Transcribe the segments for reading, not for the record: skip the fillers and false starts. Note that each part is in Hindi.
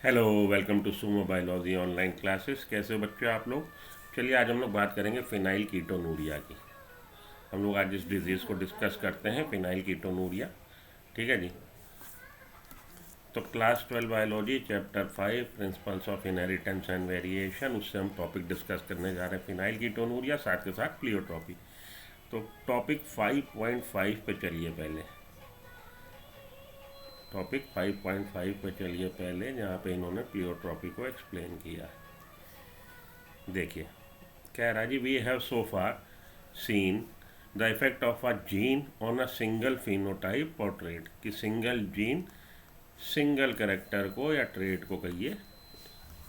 Hello, welcome to Sumo biology online classes. कैसे हो बच्चे आप लोग। चलिए आज हम लोग बात करेंगे फिनाइल कीटोनूरिया की। हम लोग आज इस डिजीज़ को डिस्कस करते हैं, फिनाइल कीटोनूरिया। ठीक है जी। तो class 12 biology chapter 5 principles of inheritance and variation, उससे हम टॉपिक डिस्कस करने जा रहे हैं फिनाइल कीटोनूरिया, साथ के साथ प्लियोट्रॉपी। तो टॉपिक 5.5 पे चलिए पहले। टॉपिक 5.5 पे चलिए पहले, जहाँ पे इन्होंने प्लियोट्रॉपी को एक्सप्लेन किया है। देखिए, कह रहा जी, we have so far seen the effect of a gene on a single phenotype और ट्रेट, कि सिंगल जीन सिंगल करेक्टर को या ट्रेट को कहिए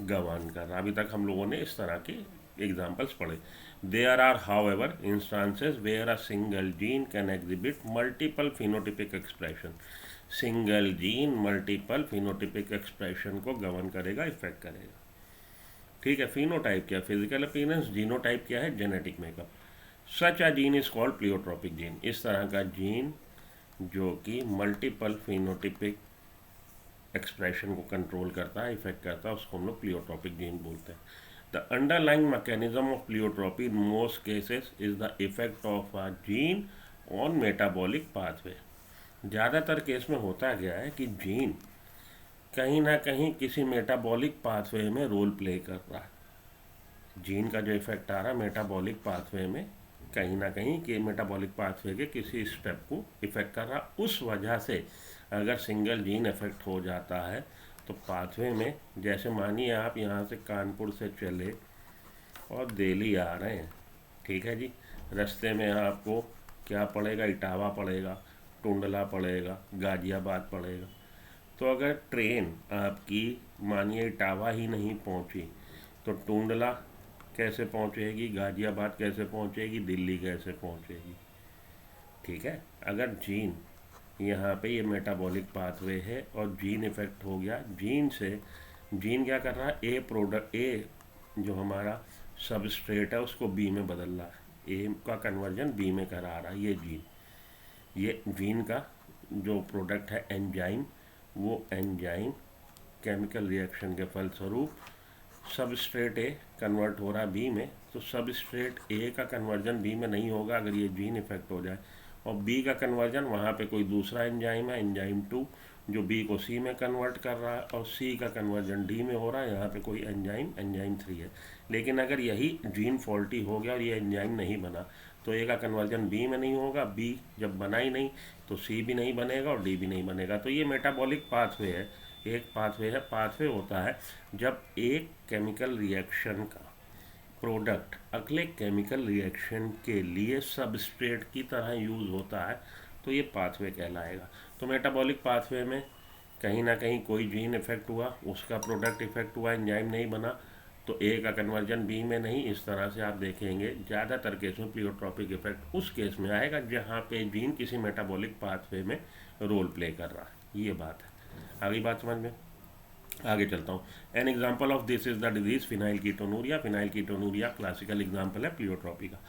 गवर्न कर रहा। अभी तक हम लोगों ने इस तरह के एग्जाम्पल्स पढ़े। There are however instances where a single gene can exhibit multiple phenotypic expression. Single gene multiple phenotypic expression को गवर्न करेगा, इफेक्ट करेगा। ठीक है। फिनोटाइप क्या, फिजिकल अपीयरेंस। जीनोटाइप क्या है, genetic makeup. Such a gene is called pleiotropic gene. इस तरह का जीन जो कि मल्टीपल फिनोटिपिक एक्सप्रेशन को कंट्रोल करता है, इफेक्ट करता है, उसको हम लोग प्लियोट्रॉपिक जीन बोलते हैं। The underlying mechanism of pleiotropy in most cases is the effect of a gene on metabolic pathway. ज़्यादातर केस में होता क्या है कि जीन कहीं ना कहीं किसी मेटाबॉलिक पाथवे में रोल प्ले कर रहा है। जीन का जो इफेक्ट आ रहा है मेटाबॉलिक पाथवे में, कहीं ना कहीं कि मेटाबॉलिक पाथवे के किसी स्टेप को इफेक्ट कर रहा, उस वजह से अगर सिंगल जीन इफेक्ट हो जाता है तो पाथवे में, जैसे मानिए आप यहाँ से कानपुर से चले और दिल्ली आ रहे हैं, ठीक है जी। रास्ते में आपको क्या पड़ेगा, इटावा पड़ेगा, टुंडला पड़ेगा, गाजियाबाद पड़ेगा। तो अगर ट्रेन आपकी मानिए इटावा ही नहीं पहुंची तो टुंडला कैसे पहुंचेगी, गाजियाबाद कैसे पहुंचेगी, दिल्ली कैसे पहुंचेगी। ठीक है। अगर जीन यहाँ पे ये मेटाबॉलिक पाथवे है और जीन इफेक्ट हो गया, जीन से जीन क्या कर रहा है, ए प्रोडक्ट, ए जो हमारा सबस्ट्रेट है उसको बी में बदल रहा है, ए का कन्वर्जन बी में करा रहा है ये जीन का जो प्रोडक्ट है एंजाइम, वो एंजाइम केमिकल रिएक्शन के फलस्वरूप सबस्ट्रेट ए कन्वर्ट हो रहा है बी में, तो सबस्ट्रेट ए का कन्वर्जन बी में नहीं होगा अगर ये जीन इफेक्ट हो जाए, और बी का कन्वर्जन वहाँ पे कोई दूसरा एंजाइम है, एंजाइम 2, जो बी को सी में कन्वर्ट कर रहा है, और सी का कन्वर्जन डी में हो रहा है, यहाँ पे कोई एंजाइम एंजाइम 3 है। लेकिन अगर यही जीन फॉल्टी हो गया और ये एंजाइम नहीं बना तो ए का कन्वर्जन बी में नहीं होगा, बी जब बना ही नहीं तो सी भी नहीं बनेगा और डी भी नहीं बनेगा। तो ये मेटाबॉलिक पाथवे है, एक पाथवे है। पाथवे होता है जब एक केमिकल रिएक्शन का प्रोडक्ट अगले केमिकल रिएक्शन के लिए सबस्ट्रेट की तरह यूज़ होता है, तो ये पाथवे कहलाएगा। तो मेटाबॉलिक पाथवे में कहीं ना कहीं कोई जीन इफेक्ट हुआ, उसका प्रोडक्ट इफेक्ट हुआ, एंजाइम नहीं बना, तो ए का कन्वर्जन बी में नहीं। इस तरह से आप देखेंगे ज़्यादातर केस में प्लियोट्रॉपिक इफेक्ट उस केस में आएगा जहाँ पे जीन किसी मेटाबॉलिक पाथवे में रोल प्ले कर रहा है। ये बात है। आगे बात समझ में, आगे चलता हूँ। An example of this is the disease phenyl ketonuria. Phenyl ketonuria classical example है प्लियोट्रॉपी का,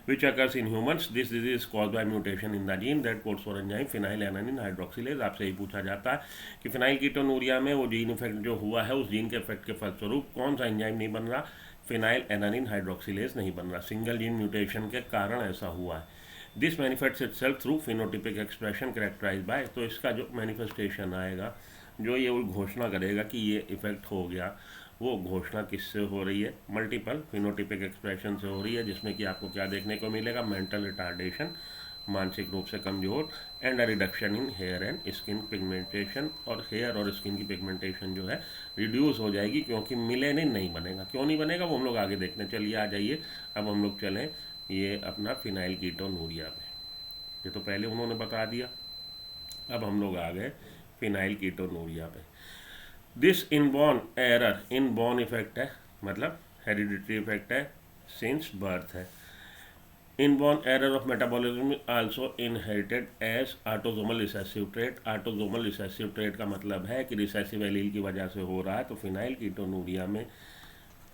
which occurs in humans. This disease is caused by mutation in the gene that codes for enzyme phenylalanine hydroxylase। आपसे ही पूछा जाता है कि फिनाइल कीटोनूरिया में वो जीन इफेक्ट जो हुआ है, उस जीन के इफेक्ट के फलस्वरूप कौन सा एंजाइम नहीं बन रहा, फिनाइल एनानिन हाइड्रोक्सिलेज नहीं बन रहा, सिंगल जीन म्यूटेशन के कारण ऐसा हुआ है। This manifests itself through phenotypic expression characterize by. तो इसका जो मैनिफेस्टेशन आएगा, जो ये घोषणा करेगा कि ये इफेक्ट हो गया, वो घोषणा किससे हो रही है, मल्टीपल फिनोटिपिक एक्सप्रेशन से हो रही है, जिसमें कि आपको क्या देखने को मिलेगा, मेंटल रिटार्डेशन, मानसिक रूप से कमजोर, and a reduction in hair and skin pigmentation. और हेयर और स्किन की पिगमेंटेशन जो है रिड्यूस हो जाएगी, क्योंकि मिलेनिन नहीं बनेगा। क्यों नहीं बनेगा वो हम लोग आगे देखते हैं। चलिए आ जाइए, अब हम लोग चलें ये अपना फिनाइल कीटोनूरिया पे। ये तो पहले उन्होंने बता दिया, अब हम लोग आ गए फिनाइल कीटोनूरिया पे। This inborn error, inborn effect है, मतलब हेरिडिटरी इफेक्ट है, सिंस बर्थ है। Inborn error of metabolism also inherited as autosomal recessive trait. Autosomal recessive trait का मतलब है कि रिसेसिव एलील की वजह से हो रहा है। तो फिनाइल कीटोनूरिया में,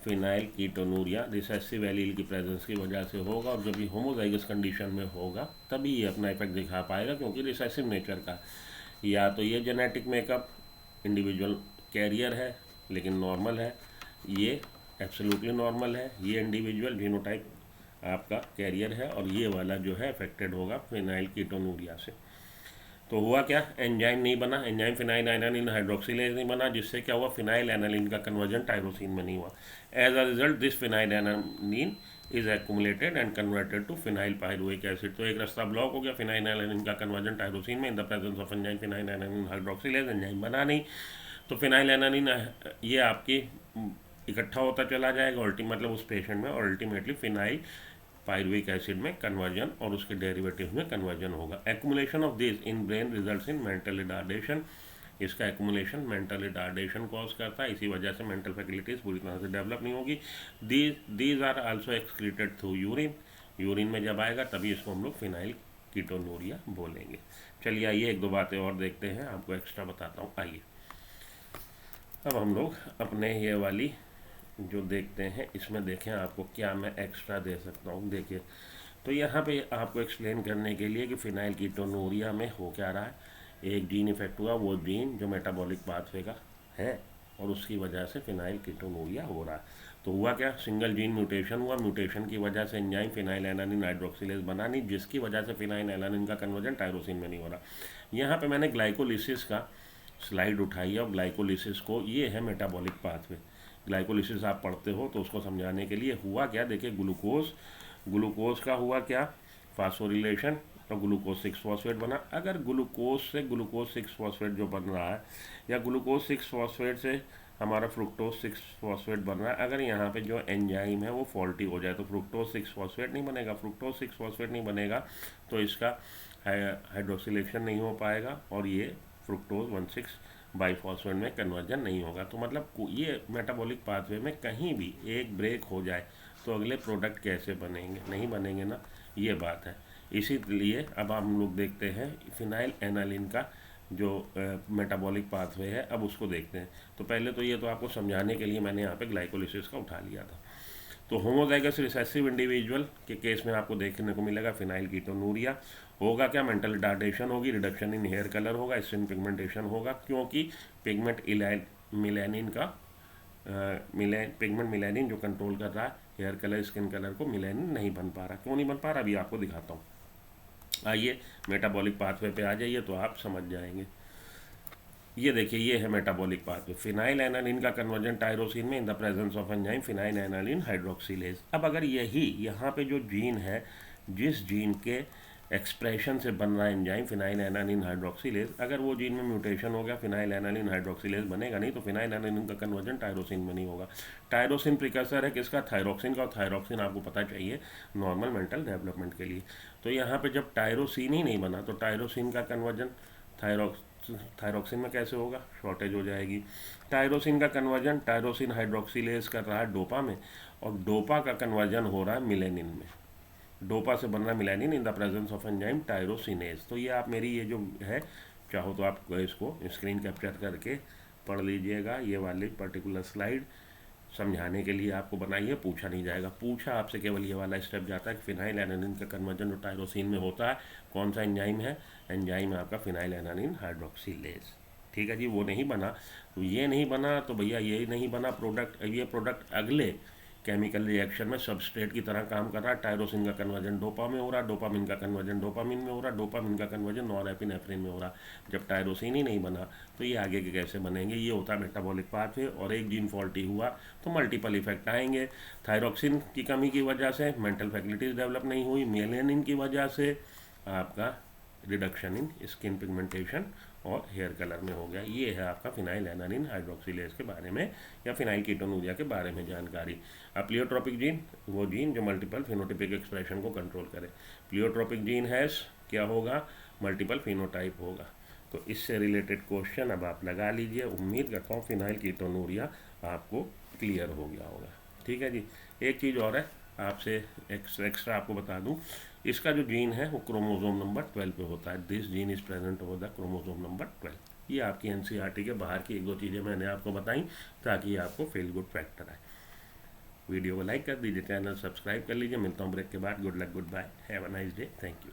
फिनाइल कीटोनूरिया रिसेसिव एलील की प्रेजेंस की वजह से होगा, और जब ये होमोजाइगस कंडीशन में होगा तभी ये अपना इफेक्ट दिखा पाएगा, क्योंकि रिसेसिव नेचर का। या तो ये जेनेटिक मेकअप, इंडिविजुअल कैरियर है, लेकिन नॉर्मल है, ये एब्सोल्युटली नॉर्मल है, ये इंडिविजुअल जीनोटाइप आपका कैरियर है, और ये वाला जो है अफेक्टेड होगा फिनाइल कीटोनूरिया से। तो हुआ क्या, एंजाइम नहीं बना, एंजाइम फिनाइल एनालिन हाइड्रोक्सिलेज नहीं बना, जिससे क्या हुआ, फिनाइल एनालिन का कन्वर्जन टायरोसिन में नहीं हुआ। As a result this phenylalanine is accumulated and converted to phenylpyruvic acid. तो एक रास्ता ब्लॉक हो गया, फिनाइल एनालिन का कन्वर्जन टायरोसिन में in the presence of enzyme phenylalanine hydroxylase, enzyme बना नहीं, तो फिनाइल एनालिन ये आपकी इकट्ठा होता चला जाएगा मतलब उस पेशेंट में, और अल्टीमेटली फिनाइल पायरुविक एसिड में कन्वर्जन और उसके डेरिवेटिव में कन्वर्जन होगा। Accumulation of this in brain results in mental retardation. इसका एक्यूमुलेशन मेंटल रिटार्डेशन कॉज करता है, इसी वजह से मेंटल फैसिलिटीज़ पूरी तरह से डेवलप नहीं होगी। These are also excreted through urine, urine में जब आएगा तभी इसको हम लोग फिनाइल कीटोनूरिया बोलेंगे। चलिए आइए एक दो बातें और देखते हैं, आपको एक्स्ट्रा बताता हूँ। आइए अब हम लोग अपने ये वाली जो देखते हैं, इसमें देखें आपको क्या मैं एक्स्ट्रा दे सकता हूँ। देखिए, तो यहाँ पे आपको एक्सप्लेन करने के लिए कि फिनाइल कीटोनूरिया में हो क्या रहा है, एक जीन इफेक्ट हुआ, वो जीन जो मेटाबॉलिक पाथवे का है, और उसकी वजह से फिनाइल कीटोनूरिया हो रहा है। तो हुआ क्या, सिंगल जीन म्यूटेशन हुआ, म्यूटेशन की वजह से एंजाइम फिनाइल एनालिन हाइड्रोक्सिलेज बना नहीं, जिसकी वजह से फिनाइल एनालिन का कन्वर्जन टायरोसिन में नहीं हो रहा। यहाँ पे मैंने ग्लाइकोलिसिस का स्लाइड उठाई है, और ग्लाइकोलिसिस को, ये है मेटाबॉलिक पाथवे। ग्लाइकोलिसिस आप पढ़ते हो तो उसको समझाने के लिए हुआ क्या, देखिए ग्लूकोज का हुआ क्या, फास्फोरिलेशन, और ग्लूकोज 6 फॉस्फेट बना। अगर ग्लूकोज से ग्लूकोज 6 फॉस्फेट जो बन रहा है, या ग्लूकोज 6 फॉस्फेट से हमारा फ्रुक्टोज 6 फॉस्फेट बन रहा है, अगर यहाँ पे जो एंजाइम है वो फॉल्टी हो जाए तो फ्रुक्टोज 6 फॉस्फेट नहीं बनेगा। फ्रुक्टोज 6 फॉस्फेट नहीं बनेगा तो इसका हाइड्रोक्सिलेशन नहीं हो पाएगा, और ये फ्रुक्टोज 1,6 बाईफॉस्फेट में कन्वर्जन नहीं होगा। तो मतलब ये मेटाबॉलिक पाथवे में कहीं भी एक ब्रेक हो जाए तो अगले प्रोडक्ट कैसे बनेंगे, नहीं बनेंगे ना, ये बात है। इसीलिए अब हम लोग देखते हैं फिनाइल एनालिन का जो मेटाबॉलिक पाथवे है, अब उसको देखते हैं। तो पहले तो ये तो आपको समझाने के लिए मैंने यहाँ पे ग्लाइकोलिसिस का उठा लिया था। तो होमोजाइगस रिसेसिव इंडिविजुअल के केस में आपको देखने को मिलेगा फिनाइल कीटोनूरिया। होगा क्या, मेंटल रिटार्डेशन होगी, रिडक्शन इन हेयर कलर होगा, स्किन पिगमेंटेशन होगा, क्योंकि पिगमेंट मिलेनिन का पिगमेंट मिलेनिन जो कंट्रोल कर रहा है हेयर कलर स्किन कलर को, मिलेनिन नहीं बन पा रहा। क्यों नहीं बन पा रहा, अभी आपको दिखाता हूँ। आइए मेटाबॉलिक पाथवे पे आ जाइए तो आप समझ जाएंगे। ये देखिए, ये है मेटाबॉलिक पाथवे, फिनाइल एनालिन का कन्वर्जन टायरोसिन में in the presence of enzyme phenylalanine hydroxylase. अब अगर यही यहाँ पे जो जीन है, जिस जीन के एक्सप्रेशन से बन रहा है एंजाइम फिनाइल एनालिन हाइड्रोक्सिलेज, अगर वो जीन में म्यूटेशन हो गया, फिनाइल एनालिन हाइड्रोक्सिलेज बनेगा नहीं, तो फिनाइल एनालिन का कन्वर्जन टायरोसिन में नहीं होगा। टायरोसिन प्रिकर्सर है किसका, थायरोक्सिन का, और थायरोक्सिन आपको पता चाहिए नॉर्मल मेंटल डेवलपमेंट के लिए। तो यहाँ पे जब टायरोसिन ही नहीं बना तो टायरोसिन का कन्वर्जन थायरोक्सिन में कैसे होगा, शॉर्टेज हो जाएगी। टायरोसिन का कन्वर्जन टायरोसिन हाइड्रोक्सिलेज कर रहा है डोपा में, और डोपा का कन्वर्जन हो रहा है मिलेनिन में। डोपा से बन रहा है melanin in the presence of enzyme tyrosinase. तो ये आप मेरी ये जो है, चाहो तो आप इसको स्क्रीन कैप्चर करके पढ़ लीजिएगा, ये वाली पर्टिकुलर स्लाइड समझाने के लिए आपको बनाइए, पूछा नहीं जाएगा। पूछा आपसे केवल ये वाला स्टेप जाता है कि फिनाइल एनालिन का कन्वर्जन जो टायरोसिन में होता है, कौन सा एंजाइम है, एंजाइम है आपका फिनाइल एनालिन हाइड्रोक्सिलेज। ठीक है जी, वो नहीं बना तो ये नहीं बना, तो भैया ये नहीं बना प्रोडक्ट, ये प्रोडक्ट अगले केमिकल रिएक्शन में सबस्ट्रेट की तरह काम कर रहा है। टायरोसिन का कन्वर्जन डोपा में हो रहा है, डोपामिन का कन्वर्जन डोपामिन में हो रहा है, डोपामिन का कन्वर्जन नॉरएपिनेफ्रिन में हो रहा है। जब टायरोसिन ही नहीं बना तो ये आगे के कैसे बनेंगे, ये होता है मेटाबॉलिक पाथवे। और एक जीन फॉल्टी हुआ तो मल्टीपल इफेक्ट आएंगे। थायरोक्सिन की कमी की वजह से मेंटल फैसिलिटीज़ डेवलप नहीं हुई, मेलेनिन की वजह से आपका रिडक्शन इन स्किन पिगमेंटेशन और हेयर कलर में हो गया। ये है आपका फिनाइल एनालिन हाइड्रोक्सिलेज के बारे में, या फिनाइल कीटोनूरिया के बारे में जानकारी। अब प्लियोट्रोपिक जीन, वो जीन जो मल्टीपल फिनोटाइपिक एक्सप्रेशन को कंट्रोल करे। प्लियोट्रोपिक जीन है क्या होगा, मल्टीपल फिनोटाइप होगा। तो इससे रिलेटेड क्वेश्चन अब आप लगा लीजिए। उम्मीद करता हूँ फिनाइल कीटोनूरिया आपको क्लियर हो गया होगा। ठीक है जी, एक चीज़ और है आपसे एक्स्ट्रा आपको बता दूं, इसका जो जीन है वो क्रोमोसोम नंबर 12 पे होता है। This gene is present over the chromosome number 12। ये आपकी एनसीईआरटी के बाहर की एक दो चीज़ें मैंने आपको बताई ताकि आपको फील गुड फैक्टर आए। वीडियो को लाइक कर दीजिए, चैनल सब्सक्राइब कर लीजिए। मिलता हूँ ब्रेक के बाद। Good luck, goodbye, have a nice day, thank you.